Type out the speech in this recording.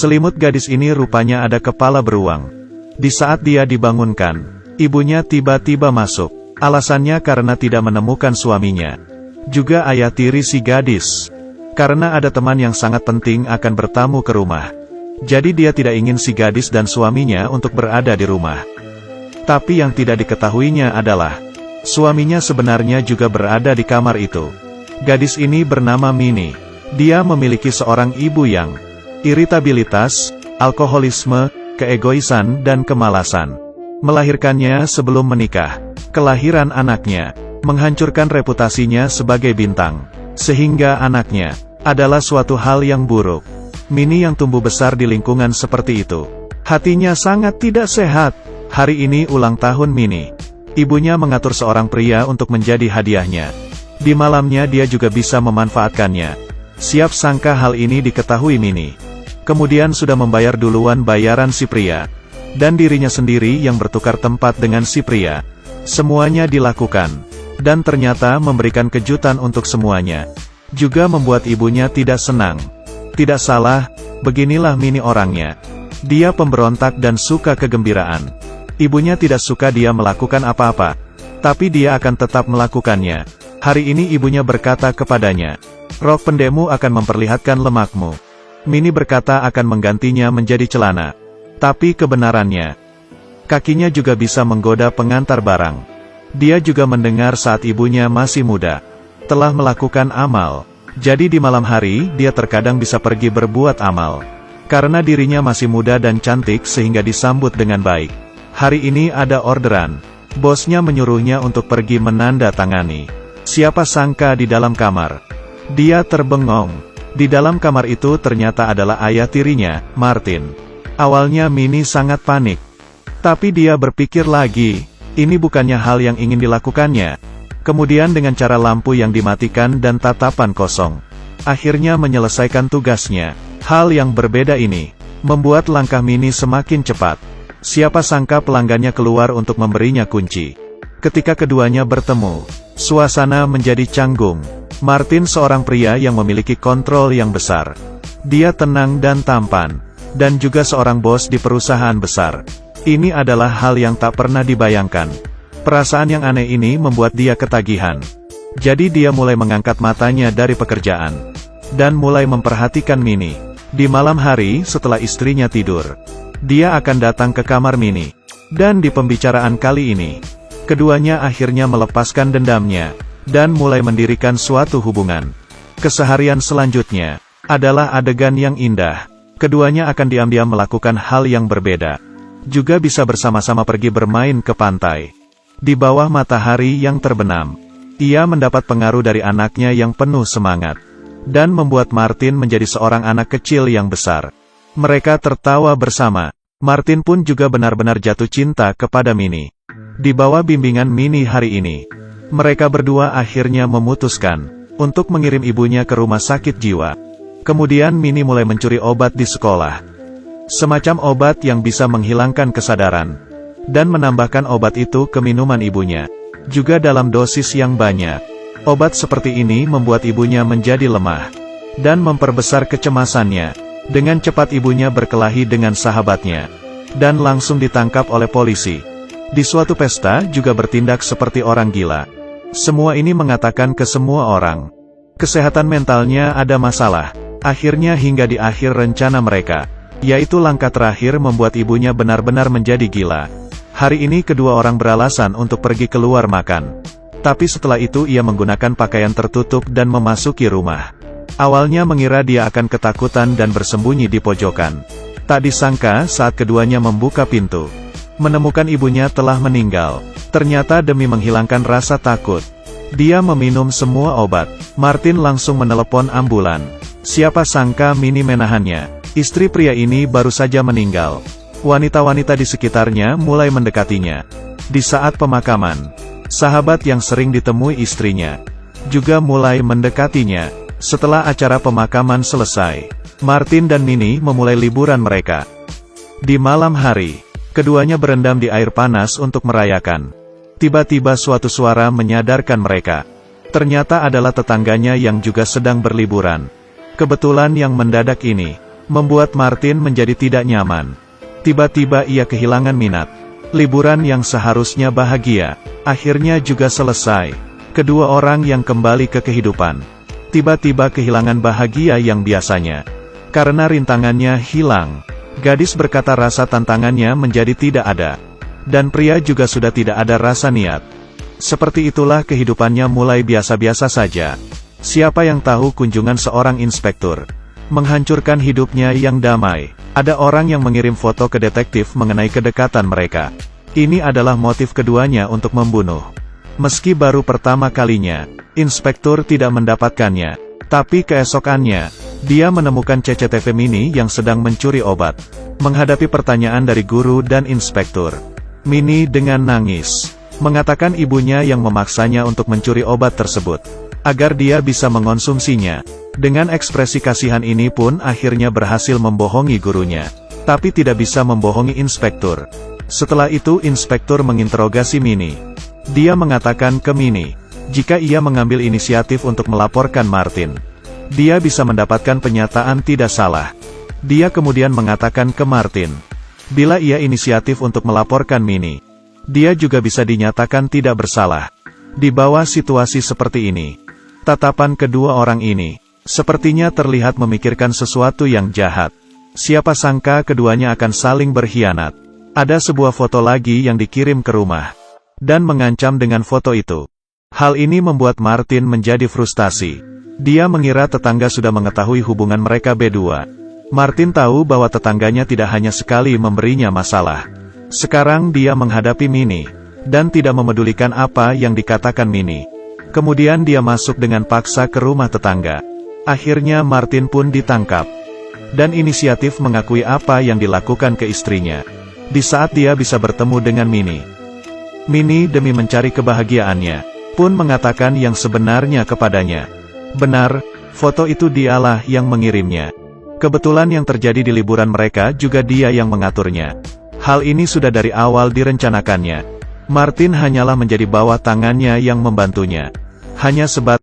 Selimut gadis ini rupanya ada kepala beruang. Di saat dia dibangunkan, ibunya tiba-tiba masuk. Alasannya karena tidak menemukan suaminya. Juga ayah tiri si gadis. Karena ada teman yang sangat penting akan bertamu ke rumah. Jadi dia tidak ingin si gadis dan suaminya untuk berada di rumah. Tapi yang tidak diketahuinya adalah, suaminya sebenarnya juga berada di kamar itu. Gadis ini bernama Minnie. Dia memiliki seorang ibu yang iritabilitas, alkoholisme, keegoisan dan kemalasan. Melahirkannya sebelum menikah. Kelahiran anaknya menghancurkan reputasinya sebagai bintang. Sehingga anaknya adalah suatu hal yang buruk. Minnie yang tumbuh besar di lingkungan seperti itu, hatinya sangat tidak sehat. Hari ini ulang tahun Minnie. Ibunya mengatur seorang pria untuk menjadi hadiahnya. Di malamnya dia juga bisa memanfaatkannya. Siap sangka hal ini diketahui Minnie. Kemudian sudah membayar duluan bayaran si pria. Dan dirinya sendiri yang bertukar tempat dengan si pria. Semuanya dilakukan. Dan ternyata memberikan kejutan untuk semuanya. Juga membuat ibunya tidak senang. Tidak salah, beginilah Minnie orangnya. Dia pemberontak dan suka kegembiraan. Ibunya tidak suka dia melakukan apa-apa. Tapi dia akan tetap melakukannya. Hari ini ibunya berkata kepadanya, "Rok pendekmu akan memperlihatkan lemakmu." Minnie berkata akan menggantinya menjadi celana. Tapi kebenarannya, kakinya juga bisa menggoda pengantar barang. Dia juga mendengar saat ibunya masih muda, telah melakukan amal. Jadi di malam hari, dia terkadang bisa pergi berbuat amal. Karena dirinya masih muda dan cantik sehingga disambut dengan baik. Hari ini ada orderan. Bosnya menyuruhnya untuk pergi menandatangani. Siapa sangka di dalam kamar, dia terbengong. Di dalam kamar itu ternyata adalah ayah tirinya, Martin. Awalnya Minnie sangat panik. Tapi dia berpikir lagi, ini bukannya hal yang ingin dilakukannya. Kemudian dengan cara lampu yang dimatikan dan tatapan kosong, akhirnya menyelesaikan tugasnya. Hal yang berbeda ini membuat langkah Minnie semakin cepat. Siapa sangka pelanggannya keluar untuk memberinya kunci. Ketika keduanya bertemu, suasana menjadi canggung. Martin seorang pria yang memiliki kontrol yang besar. Dia tenang dan tampan. Dan juga seorang bos di perusahaan besar. Ini adalah hal yang tak pernah dibayangkan. Perasaan yang aneh ini membuat dia ketagihan. Jadi dia mulai mengangkat matanya dari pekerjaan. Dan mulai memperhatikan Minnie. Di malam hari setelah istrinya tidur, dia akan datang ke kamar Minnie. Dan di pembicaraan kali ini, keduanya akhirnya melepaskan dendamnya. Dan mulai mendirikan suatu hubungan. Keseharian selanjutnya adalah adegan yang indah. Keduanya akan diam-diam melakukan hal yang berbeda. Juga bisa bersama-sama pergi bermain ke pantai. Di bawah matahari yang terbenam, ia mendapat pengaruh dari anaknya yang penuh semangat. Dan membuat Martin menjadi seorang anak kecil yang besar. Mereka tertawa bersama. Martin pun juga benar-benar jatuh cinta kepada Minnie. Di bawah bimbingan Minnie hari ini, mereka berdua akhirnya memutuskan untuk mengirim ibunya ke rumah sakit jiwa. Kemudian Minnie mulai mencuri obat di sekolah. Semacam obat yang bisa menghilangkan kesadaran. Dan menambahkan obat itu ke minuman ibunya. Juga dalam dosis yang banyak. Obat seperti ini membuat ibunya menjadi lemah. Dan memperbesar kecemasannya. Dengan cepat ibunya berkelahi dengan sahabatnya. Dan langsung ditangkap oleh polisi. Di suatu pesta juga bertindak seperti orang gila. Semua ini mengatakan ke semua orang. Kesehatan mentalnya ada masalah. Akhirnya hingga di akhir rencana mereka, yaitu langkah terakhir membuat ibunya benar-benar menjadi gila. Hari ini kedua orang beralasan untuk pergi keluar makan. Tapi setelah itu ia menggunakan pakaian tertutup dan memasuki rumah. Awalnya mengira dia akan ketakutan dan bersembunyi di pojokan. Tak disangka saat keduanya membuka pintu, menemukan ibunya telah meninggal. Ternyata demi menghilangkan rasa takut, dia meminum semua obat. Martin langsung menelepon ambulan. Siapa sangka Minnie menahannya. Istri pria ini baru saja meninggal. Wanita-wanita di sekitarnya mulai mendekatinya. Di saat pemakaman, sahabat yang sering ditemui istrinya juga mulai mendekatinya. Setelah acara pemakaman selesai, Martin dan Minnie memulai liburan mereka. Di malam hari, keduanya berendam di air panas untuk merayakan. Tiba-tiba suatu suara menyadarkan mereka. Ternyata adalah tetangganya yang juga sedang berliburan. Kebetulan yang mendadak ini membuat Martin menjadi tidak nyaman. Tiba-tiba ia kehilangan minat. Liburan yang seharusnya bahagia, akhirnya juga selesai. Kedua orang yang kembali ke kehidupan, tiba-tiba kehilangan bahagia yang biasanya. Karena rintangannya hilang, gadis berkata rasa tantangannya menjadi tidak ada. Dan pria juga sudah tidak ada rasa niat. Seperti itulah kehidupannya mulai biasa-biasa saja. Siapa yang tahu kunjungan seorang inspektur menghancurkan hidupnya yang damai. Ada orang yang mengirim foto ke detektif mengenai kedekatan mereka. Ini adalah motif keduanya untuk membunuh. Meski baru pertama kalinya, inspektur tidak mendapatkannya. Tapi keesokannya, dia menemukan CCTV Mini yang sedang mencuri obat. Menghadapi pertanyaan dari guru dan inspektur, Mini dengan nangis mengatakan ibunya yang memaksanya untuk mencuri obat tersebut, agar dia bisa mengonsumsinya. Dengan ekspresi kasihan ini pun akhirnya berhasil membohongi gurunya. Tapi tidak bisa membohongi inspektur. Setelah itu inspektur menginterogasi Mini. Dia mengatakan ke Mini, jika ia mengambil inisiatif untuk melaporkan Martin, dia bisa mendapatkan penyataan tidak salah. Dia kemudian mengatakan ke Martin, bila ia inisiatif untuk melaporkan Mini, dia juga bisa dinyatakan tidak bersalah. Di bawah situasi seperti ini, tatapan kedua orang ini sepertinya terlihat memikirkan sesuatu yang jahat. Siapa sangka keduanya akan saling berkhianat. Ada sebuah foto lagi yang dikirim ke rumah dan mengancam dengan foto itu. Hal ini membuat Martin menjadi frustasi. Dia mengira tetangga sudah mengetahui hubungan mereka berdua. Martin tahu bahwa tetangganya tidak hanya sekali memberinya masalah. Sekarang dia menghadapi Mini, dan tidak memedulikan apa yang dikatakan Mini. Kemudian dia masuk dengan paksa ke rumah tetangga. Akhirnya Martin pun ditangkap, dan inisiatif mengakui apa yang dilakukan ke istrinya. Di saat dia bisa bertemu dengan Mini, Mini demi mencari kebahagiaannya, pun mengatakan yang sebenarnya kepadanya. Benar, foto itu dialah yang mengirimnya. Kebetulan yang terjadi di liburan mereka juga dia yang mengaturnya. Hal ini sudah dari awal direncanakannya. Martin hanyalah menjadi bawah tangannya yang membantunya. Hanya sebatas